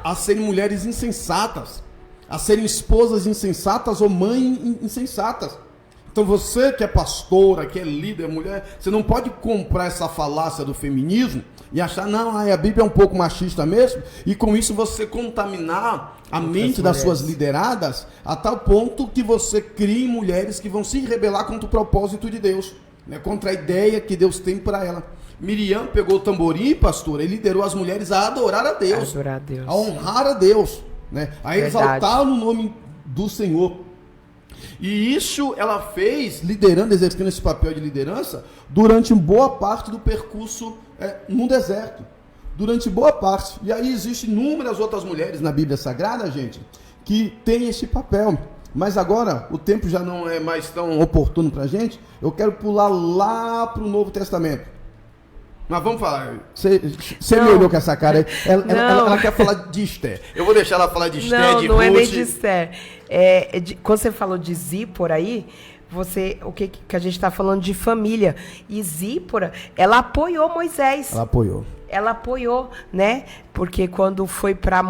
a serem mulheres insensatas, a serem esposas insensatas ou mães insensatas. Então você que é pastora, que é líder, mulher, você não pode comprar essa falácia do feminismo e achar, não, a Bíblia é um pouco machista mesmo, e com isso você contaminar a mente das suas lideradas a tal ponto que você crie mulheres que vão se rebelar contra o propósito de Deus, né, contra a ideia que Deus tem para ela. Miriam pegou o tamborim, pastora, e liderou as mulheres a adorar a Deus, a honrar a Deus, né, a exaltar o nome do Senhor. E isso ela fez, liderando, exercendo esse papel de liderança, durante boa parte do percurso no deserto. Durante boa parte. E aí existem inúmeras outras mulheres na Bíblia Sagrada, gente, que têm esse papel. Mas agora, o tempo já não é mais tão oportuno para a gente. Eu quero pular lá para o Novo Testamento. Mas vamos falar. Você me olhou com essa cara aí. Ela quer falar de Esther. Eu vou deixar ela falar de Esther, de Ruth. Não é nem de Esther. Quando você falou de Zípora aí, o que a gente está falando de família. E Zípora, ela apoiou Moisés. Ela apoiou, né? Porque quando foi para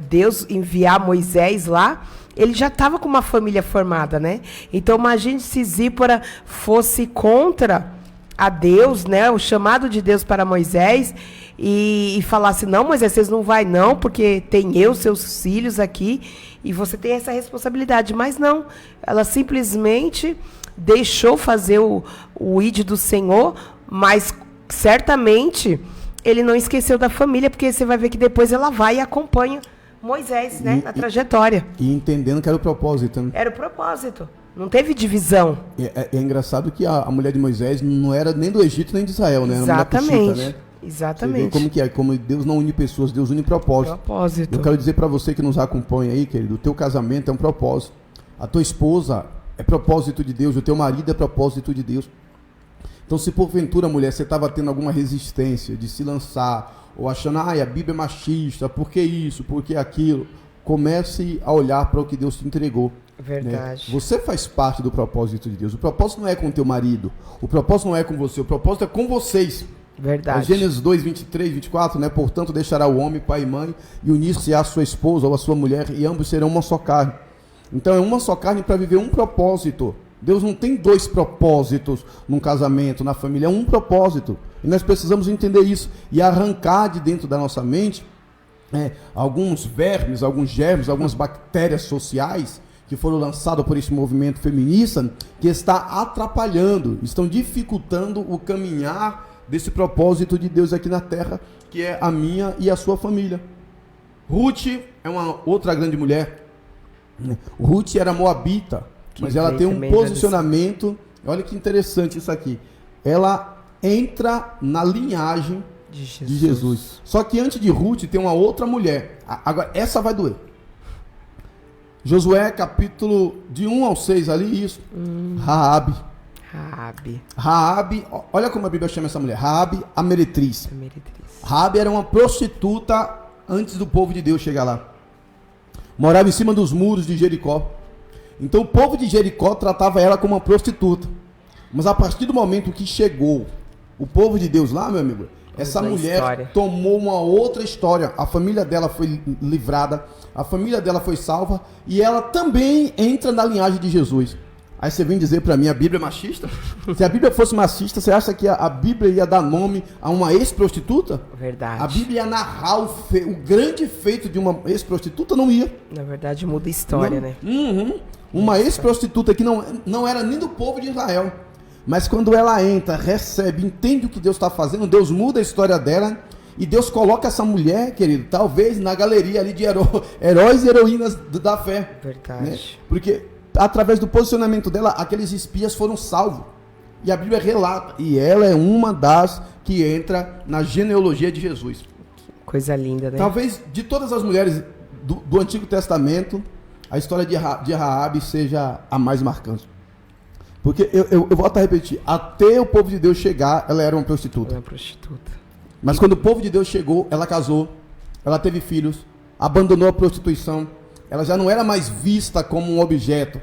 Deus enviar Moisés lá, ele já estava com uma família formada, né? Então imagine se Zípora fosse contra a Deus, né, o chamado de Deus para Moisés, e falasse, não, Moisés, vocês não vai não, porque tem seus filhos aqui, e você tem essa responsabilidade. Mas não, ela simplesmente deixou fazer o ID do Senhor, mas certamente ele não esqueceu da família, porque você vai ver que depois ela vai e acompanha Moisés, né, na trajetória. E entendendo que era o propósito, né? Era o propósito. Não teve divisão. É engraçado que a mulher de Moisés não era nem do Egito nem de Israel, né? Era exatamente. Uma mulher cuxita, né? Exatamente. Você vê como que é, como Deus não une pessoas, Deus une propósito. Eu quero dizer para você que nos acompanha aí, querido, o teu casamento é um propósito. A tua esposa é propósito de Deus, o teu marido é propósito de Deus. Então, se porventura, mulher, você estava tendo alguma resistência de se lançar, ou achando, a Bíblia é machista, por que isso, por que aquilo, comece a olhar para o que Deus te entregou. Verdade. Né? Você faz parte do propósito de Deus. O propósito não é com o teu marido. O propósito não é com você. O propósito é com vocês. Verdade. Gênesis 2, 23, 24, né? Portanto, deixará o homem, pai e mãe, e unir-se à sua esposa ou à sua mulher, e ambos serão uma só carne. Então, é uma só carne para viver um propósito. Deus não tem 2 propósitos num casamento, na família. É um propósito. E nós precisamos entender isso. E arrancar de dentro da nossa mente alguns vermes, alguns germes, algumas bactérias sociais que foram lançados por esse movimento feminista, que está atrapalhando, estão dificultando o caminhar desse propósito de Deus aqui na terra, que é a minha e a sua família. Ruth é uma outra grande mulher. Ruth era moabita, mas ela tem um posicionamento, olha que interessante isso aqui, ela entra na linhagem de Jesus. Só que antes de Ruth tem uma outra mulher. Agora, essa vai doer. Josué, capítulo de 1 ao 6 ali, isso. Raabe. Raabe, olha como a Bíblia chama essa mulher. Raabe, a meretriz. Raabe era uma prostituta antes do povo de Deus chegar lá. Morava em cima dos muros de Jericó. Então o povo de Jericó tratava ela como uma prostituta. Mas a partir do momento que chegou o povo de Deus lá, meu amigo, essa mulher tomou uma outra história. A família dela foi livrada, a família dela foi salva, e ela também entra na linhagem de Jesus. Aí você vem dizer pra mim, a Bíblia é machista? Se a Bíblia fosse machista, você acha que a Bíblia ia dar nome a uma ex-prostituta? Verdade. A Bíblia ia narrar o grande feito de uma ex-prostituta? Não ia. Na verdade, muda a história, né? Uma ex-prostituta que não era nem do povo de Israel. Mas quando ela entra, recebe, entende o que Deus está fazendo, Deus muda a história dela, e Deus coloca essa mulher, querido, talvez na galeria ali de heróis e heroínas da fé. Verdade. Né? Porque através do posicionamento dela, aqueles espias foram salvos. E a Bíblia relata, e ela é uma das que entra na genealogia de Jesus. Coisa linda, né? Talvez de todas as mulheres do Antigo Testamento, a história de Raabe seja a mais marcante. Porque eu volto a repetir, até o povo de Deus chegar, ela era uma prostituta. Uma prostituta. Mas quando o povo de Deus chegou, ela casou, ela teve filhos, abandonou a prostituição, ela já não era mais vista como um objeto.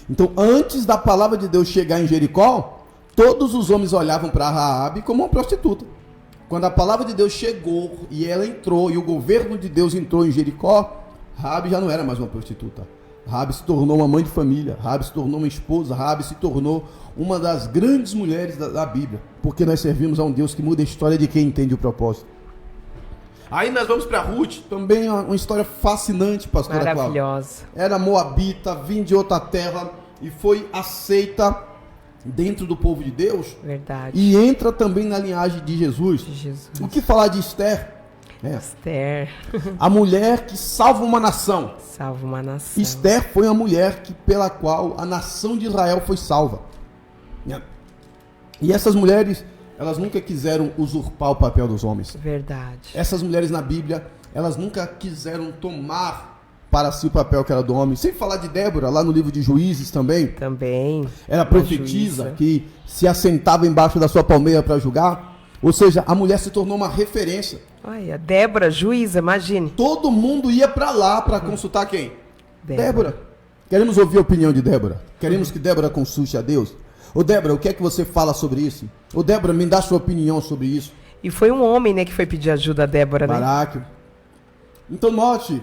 Então, antes da palavra de Deus chegar em Jericó, todos os homens olhavam para Raabe como uma prostituta. Quando a palavra de Deus chegou e ela entrou, e o governo de Deus entrou em Jericó, Raabe já não era mais uma prostituta. Raabe se tornou uma mãe de família, Raabe se tornou uma esposa, Raabe se tornou uma das grandes mulheres da Bíblia, porque nós servimos a um Deus que muda a história de quem entende o propósito. Aí nós vamos para Ruth, também uma história fascinante, pastora Cláudia. Maravilhosa. Era moabita, vinha de outra terra e foi aceita dentro do povo de Deus. Verdade. E entra também na linhagem de Jesus. O que falar de Esther? Esther. A mulher que salva uma nação. Salva uma nação. Esther foi a mulher pela qual a nação de Israel foi salva. E essas mulheres, elas nunca quiseram usurpar o papel dos homens. Verdade. Essas mulheres na Bíblia, elas nunca quiseram tomar para si o papel que era do homem. Sem falar de Débora, lá no livro de Juízes também. Também. Era profetisa que se assentava embaixo da sua palmeira para julgar. Ou seja, a mulher se tornou uma referência. Olha, Débora, juíza, imagine. Todo mundo ia para lá para consultar quem? Débora. Queremos ouvir a opinião de Débora. Queremos que Débora consulte a Deus. Ô Débora, o que é que você fala sobre isso? Ô Débora, me dá sua opinião sobre isso. E foi um homem, né, que foi pedir ajuda a Débora, né? Baraque. Então note,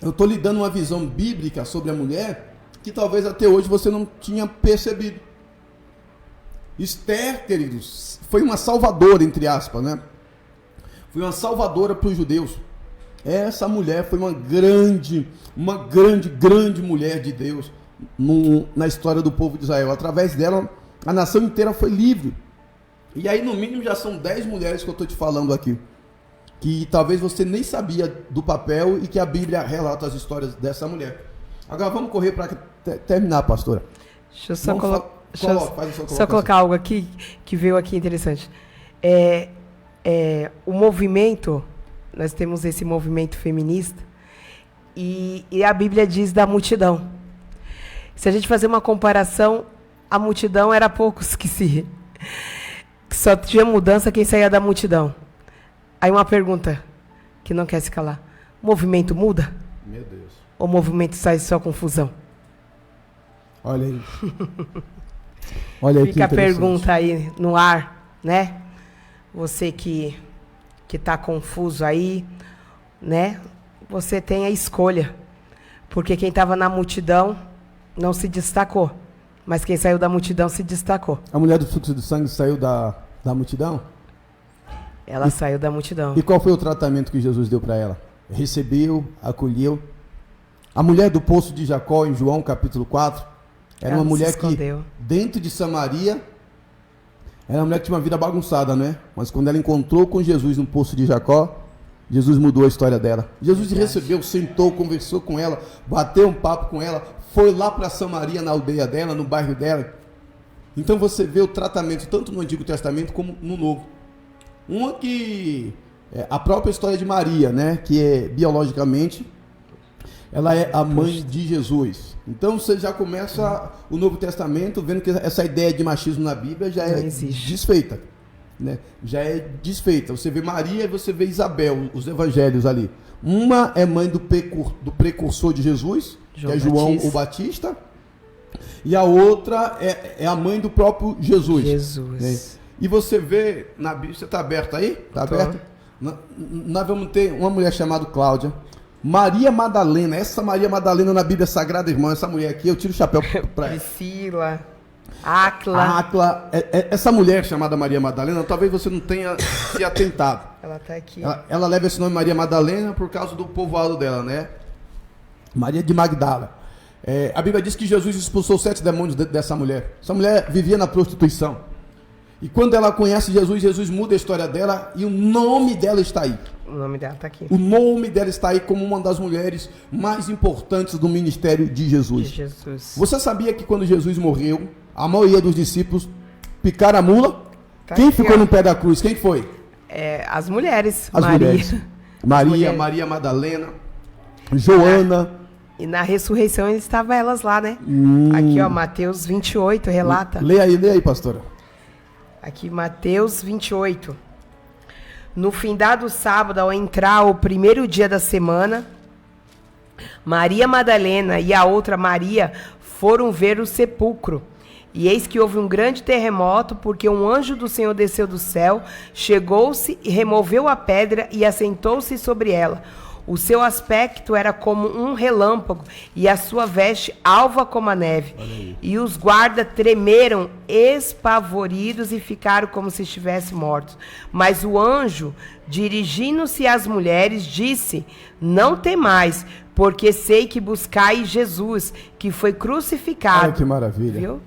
eu estou lhe dando uma visão bíblica sobre a mulher que talvez até hoje você não tinha percebido. Esther, queridos, foi uma salvadora, entre aspas, né? Foi uma salvadora para os judeus. Essa mulher foi uma grande mulher de Deus na história do povo de Israel. Através dela, a nação inteira foi livre. E aí, no mínimo, já são 10 mulheres que eu estou te falando aqui, que talvez você nem sabia do papel e que a Bíblia relata as histórias dessa mulher. Agora vamos correr para terminar, pastora. Deixa eu só colocar algo aqui que veio aqui interessante. O movimento, nós temos esse movimento feminista e a Bíblia diz da multidão. Se a gente fazer uma comparação, a multidão era poucos que só tinha mudança quem saía da multidão. Aí uma pergunta que não quer se calar: o movimento muda? Meu Deus. Ou o movimento sai só confusão? Olha aí. Olha aí. Fica a pergunta aí no ar, né? Você que está confuso aí, né? Você tem a escolha. Porque quem estava na multidão não se destacou. Mas quem saiu da multidão se destacou. A mulher do fluxo de sangue saiu da multidão? Ela saiu da multidão. E qual foi o tratamento que Jesus deu para ela? Recebeu, acolheu. A mulher do poço de Jacó, em João capítulo 4, era uma mulher que, dentro de Samaria, era uma mulher que tinha uma vida bagunçada, né? Mas quando ela encontrou com Jesus no poço de Jacó, Jesus mudou a história dela. Jesus recebeu, sentou, conversou com ela, bateu um papo com ela, foi lá para Samaria, na aldeia dela, no bairro dela. Então você vê o tratamento tanto no Antigo Testamento como no Novo. Uma que é a própria história de Maria, né? Que é biologicamente, ela é a mãe de Jesus. Então você já começa o Novo Testamento vendo que essa ideia de machismo na Bíblia já é desfeita, né? Já é desfeita. Você vê Maria e você vê Isabel, os evangelhos ali. Uma é mãe do precursor de Jesus, que é João o Batista, e a outra é a mãe do próprio Jesus. Né? E você vê na Bíblia, você está aberto aí? Está aberto? Nós vamos ter uma mulher chamada Cláudia, Maria Madalena. Essa Maria Madalena na Bíblia Sagrada, irmão, essa mulher aqui, eu tiro o chapéu para ela. Priscila, Áquila. Essa mulher chamada Maria Madalena, talvez você não tenha se atentado. Ela está aqui. Ela leva esse nome Maria Madalena por causa do povoado dela, né? Maria de Magdala. A Bíblia diz que Jesus expulsou 7 demônios dessa mulher. Essa mulher vivia na prostituição. E quando ela conhece Jesus, Jesus muda a história dela e o nome dela está aí. O nome dela está aqui. O nome dela está aí como uma das mulheres mais importantes do ministério de Jesus. Você sabia que quando Jesus morreu, a maioria dos discípulos picaram a mula? Quem aqui, ficou no pé da cruz? Quem foi? As mulheres. As mulheres. Maria Madalena, Joana. E na ressurreição estavam elas lá, né? Aqui, ó, Mateus 28 relata. Leia aí, pastora. Aqui, Mateus 28. No findado sábado, ao entrar o primeiro dia da semana, Maria Madalena e a outra Maria foram ver o sepulcro. E eis que houve um grande terremoto, porque um anjo do Senhor desceu do céu, chegou-se e removeu a pedra e assentou-se sobre ela. O seu aspecto era como um relâmpago, e a sua veste alva como a neve. E os guardas tremeram, espavoridos, e ficaram como se estivessem mortos. Mas o anjo, dirigindo-se às mulheres, disse: não temais, porque sei que buscais Jesus, que foi crucificado. Olha que maravilha. Viu?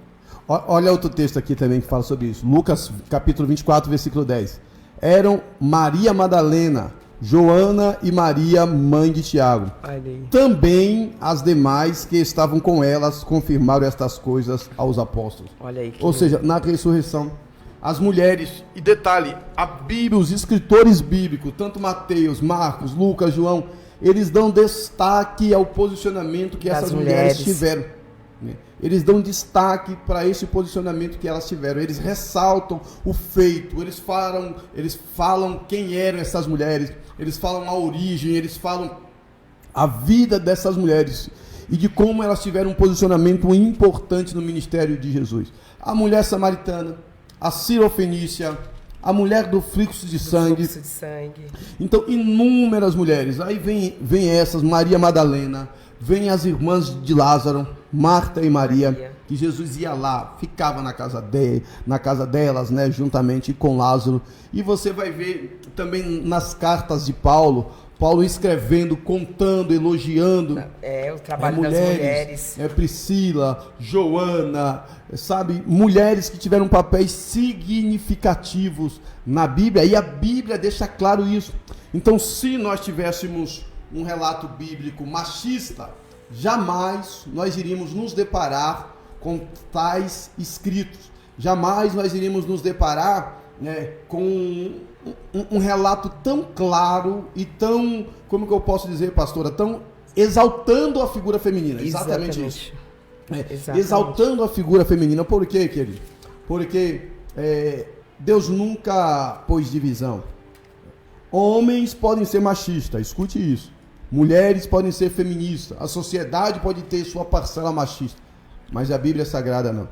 Olha outro texto aqui também que fala sobre isso. Lucas, capítulo 24, versículo 10. Eram Maria Madalena, Joana e Maria, mãe de Tiago. Também as demais que estavam com elas confirmaram estas coisas aos apóstolos. Olha aí, ou seja, na ressurreição, as mulheres, e detalhe, a Bíblia, os escritores bíblicos, tanto Mateus, Marcos, Lucas, João, eles dão destaque ao posicionamento que essas mulheres tiveram. Eles dão destaque para esse posicionamento que elas tiveram. Eles ressaltam o feito. Eles falam quem eram essas mulheres. Eles falam a origem. Eles falam a vida dessas mulheres e de como elas tiveram um posicionamento importante no ministério de Jesus. A mulher samaritana, a Sirofenícia, a mulher do fluxo de sangue. Então, inúmeras mulheres. Aí vem essas, Maria Madalena. Vem as irmãs de Lázaro, Marta e Maria, que Jesus ia lá, ficava na casa delas, né, juntamente com Lázaro. E você vai ver também nas cartas de Paulo escrevendo, contando, elogiando o trabalho das mulheres. Priscila, Joana, sabe, mulheres que tiveram papéis significativos na Bíblia, e a Bíblia deixa claro isso. Então, se nós tivéssemos um relato bíblico machista, jamais nós iríamos nos deparar com tais escritos. Jamais nós iríamos nos deparar, né, com um relato tão claro e tão, como que eu posso dizer, pastora, tão exaltando a figura feminina. Exatamente isso. Exaltando a figura feminina. Por quê, querido? Porque Deus nunca pôs divisão. Homens podem ser machistas, escute isso. Mulheres podem ser feministas, a sociedade pode ter sua parcela machista, mas a Bíblia Sagrada não.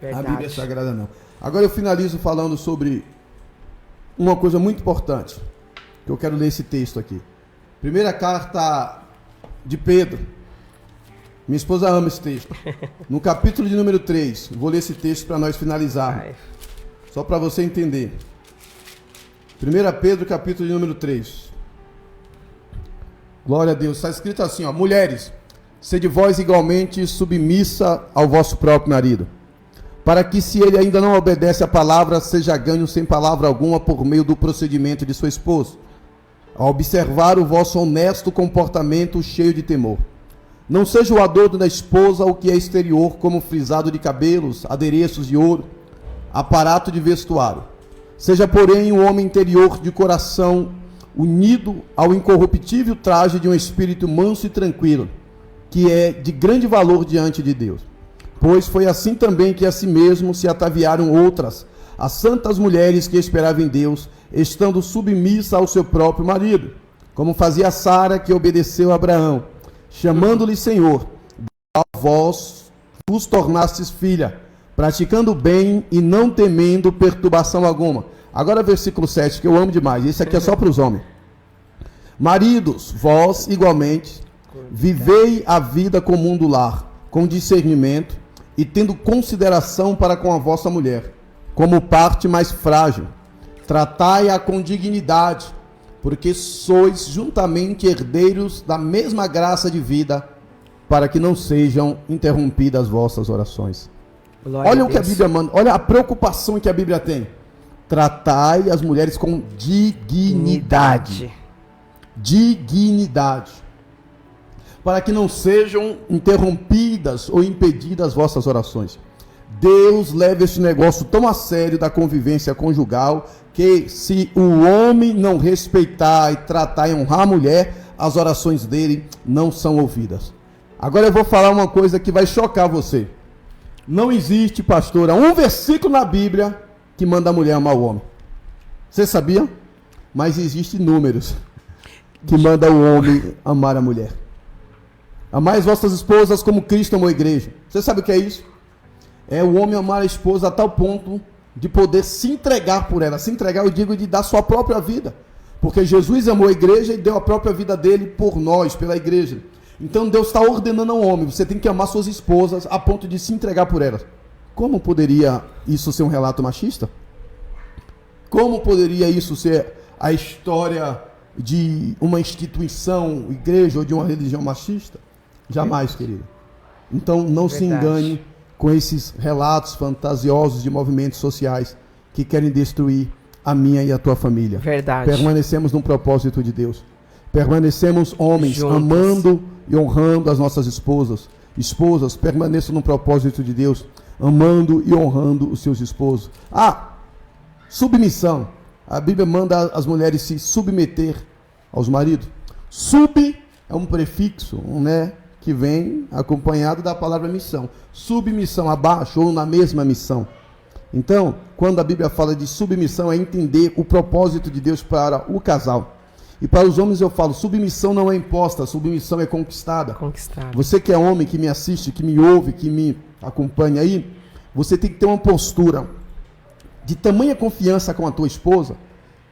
Verdade. A Bíblia Sagrada não. Agora eu finalizo falando sobre uma coisa muito importante, que eu quero ler esse texto aqui. Primeira carta de Pedro. Minha esposa ama esse texto. No capítulo de número 3, vou ler esse texto para nós finalizarmos. Só para você entender. 1 Pedro, capítulo de número 3. Glória a Deus. Está escrito assim, ó: mulheres, sede vós igualmente submissa ao vosso próprio marido, para que, se ele ainda não obedece à palavra, seja ganho sem palavra alguma por meio do procedimento de sua esposa, a observar o vosso honesto comportamento cheio de temor. Não seja o adorno da esposa o que é exterior, como frisado de cabelos, adereços de ouro, aparato de vestuário. Seja, porém, o homem interior de coração unido ao incorruptível traje de um espírito manso e tranquilo, que é de grande valor diante de Deus. Pois foi assim também que a si mesmo se ataviaram outras, as santas mulheres que esperavam em Deus, estando submissa ao seu próprio marido, como fazia Sara, que obedeceu a Abraão, chamando-lhe Senhor, vós vos tornastes filha, praticando o bem e não temendo perturbação alguma. Agora versículo 7, que eu amo demais, esse aqui é só para os homens. Maridos, vós igualmente, vivei a vida comum do lar, com discernimento e tendo consideração para com a vossa mulher, como parte mais frágil. Tratai-a com dignidade, porque sois juntamente herdeiros da mesma graça de vida, para que não sejam interrompidas as vossas orações. Glória Olha a o que a Deus. Bíblia manda, olha a preocupação que a Bíblia tem. Tratai as mulheres com dignidade. Dignidade. Para que não sejam interrompidas ou impedidas as vossas orações. Deus leva esse negócio tão a sério da convivência conjugal, que se o homem não respeitar e tratar e honrar a mulher, as orações dele não são ouvidas. Agora eu vou falar uma coisa que vai chocar você. Não existe, pastora, um versículo na Bíblia que manda a mulher amar o homem. Você sabia? Mas existem números que mandam o homem amar a mulher. Amai as vossas esposas como Cristo amou a igreja. Você sabe o que é isso? É o homem amar a esposa a tal ponto de poder se entregar por ela. Se entregar, eu digo, de dar sua própria vida. Porque Jesus amou a igreja e deu a própria vida dele por nós, pela igreja. Então Deus está ordenando ao homem, você tem que amar suas esposas a ponto de se entregar por elas. Como poderia isso ser um relato machista? Como poderia isso ser a história de uma instituição, igreja ou de uma religião machista? Jamais, querido. Então não se engane com esses relatos fantasiosos de movimentos sociais que querem destruir a minha e a tua família. Verdade. Permanecemos num propósito de Deus. Permanecemos homens Juntos. amando e honrando as nossas esposas. Esposas, permaneçam no propósito de Deus, amando e honrando os seus esposos. Submissão. A Bíblia manda as mulheres se submeter aos maridos. Sub é um prefixo, né, que vem acompanhado da palavra missão. Submissão, abaixo ou na mesma missão. Então, quando a Bíblia fala de submissão, é entender o propósito de Deus para o casal. E para os homens eu falo, submissão não é imposta, submissão é conquistada. Você que é homem, que me assiste, que me ouve, que me acompanha aí, você tem que ter uma postura de tamanha confiança com a tua esposa,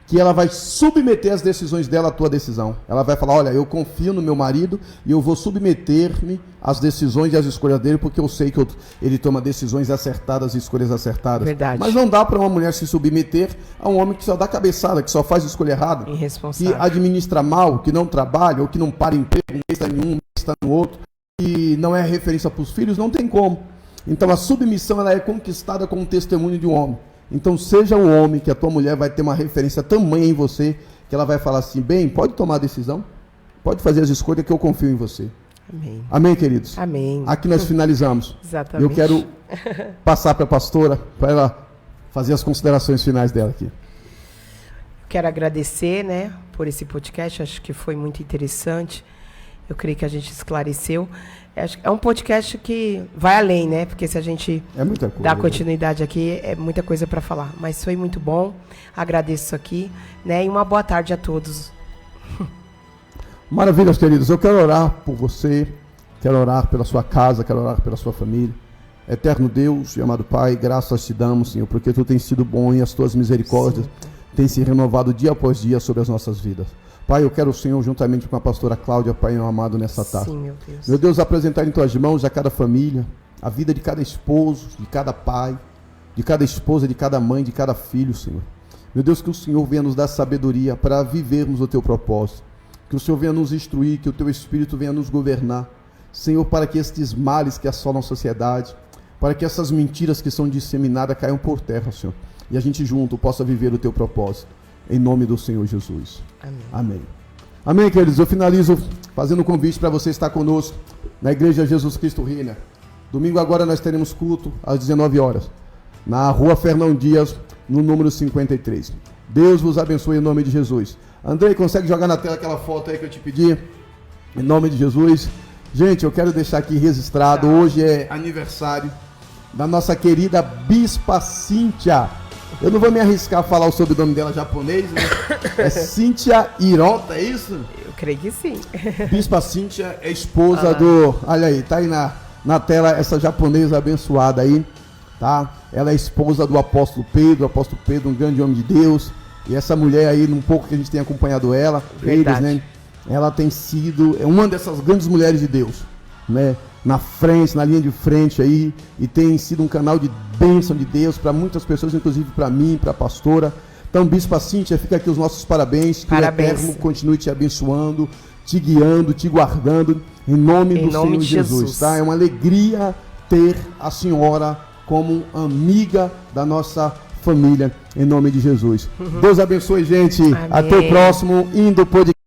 que ela vai submeter as decisões dela à tua decisão. Ela vai falar, olha, eu confio no meu marido e eu vou submeter-me às decisões e às escolhas dele, porque eu sei que ele toma decisões acertadas e escolhas acertadas. Verdade. Mas não dá para uma mulher se submeter a um homem que só dá cabeçada, que só faz escolha errada, irresponsável, que administra mal, que não trabalha, ou que não para emprego, um mês está em um, mês está no outro, e não é referência para os filhos, não tem como. Então a submissão ela é conquistada com o testemunho de um homem. Então seja o homem que a tua mulher vai ter uma referência tamanha em você, que ela vai falar assim, bem, pode tomar a decisão, pode fazer as escolhas que eu confio em você. Amém. Amém, queridos? Amém. Aqui nós finalizamos. Exatamente. Eu quero passar para a pastora, para ela fazer as considerações finais dela aqui. Quero agradecer, né, por esse podcast, acho que foi muito interessante. Eu creio que a gente esclareceu. É um podcast que vai além, né? Porque se a gente dá continuidade aqui, é muita coisa para falar. Mas foi muito bom. Agradeço aqui, né? E uma boa tarde a todos. Maravilha, queridos. Eu quero orar por você, quero orar pela sua casa, quero orar pela sua família. Eterno Deus e amado Pai, graças te damos, Senhor, porque Tu tens sido bom e as Tuas misericórdias têm se renovado dia após dia sobre as nossas vidas. Pai, eu quero, Senhor, juntamente com a pastora Cláudia, Pai, meu amado, nessa tarde. Sim, meu Deus. Meu Deus, apresentar em Tuas mãos a cada família, a vida de cada esposo, de cada pai, de cada esposa, de cada mãe, de cada filho, Senhor. Meu Deus, que o Senhor venha nos dar sabedoria para vivermos o Teu propósito. Que o Senhor venha nos instruir, que o Teu Espírito venha nos governar. Senhor, para que estes males que assolam a sociedade, para que essas mentiras que são disseminadas caiam por terra, Senhor. E a gente junto possa viver o Teu propósito. Em nome do Senhor Jesus. Amém. Amém. Amém, queridos. Eu finalizo fazendo um convite para você estar conosco na Igreja Jesus Cristo Reina. Domingo agora nós teremos culto às 19 horas. Na rua Fernão Dias, no número 53. Deus vos abençoe em nome de Jesus. Andrei, consegue jogar na tela aquela foto aí que eu te pedi? Em nome de Jesus. Gente, eu quero deixar aqui registrado, hoje é aniversário da nossa querida Bispa Cíntia. Eu não vou me arriscar a falar o sobrenome dela japonês, né? É Cíntia Hirota, é isso? Eu creio que sim. Bispa Cíntia é esposa do... Olha aí, tá aí na tela essa japonesa abençoada aí, tá? Ela é esposa do apóstolo Pedro, um grande homem de Deus. E essa mulher aí, num pouco que a gente tem acompanhado ela, eles, né? Ela tem sido uma dessas grandes mulheres de Deus, né? Na frente, na linha de frente aí, e tem sido um canal de bênção de Deus para muitas pessoas, inclusive para mim, para a pastora. Então, Bispa Cíntia, fica aqui os nossos parabéns. Que o Eterno continue te abençoando, te guiando, te guardando, em nome do Senhor Jesus, tá? É uma alegria ter a senhora como amiga da nossa família, em nome de Jesus. Deus abençoe, gente. Amém. Até o próximo Indo Podcast.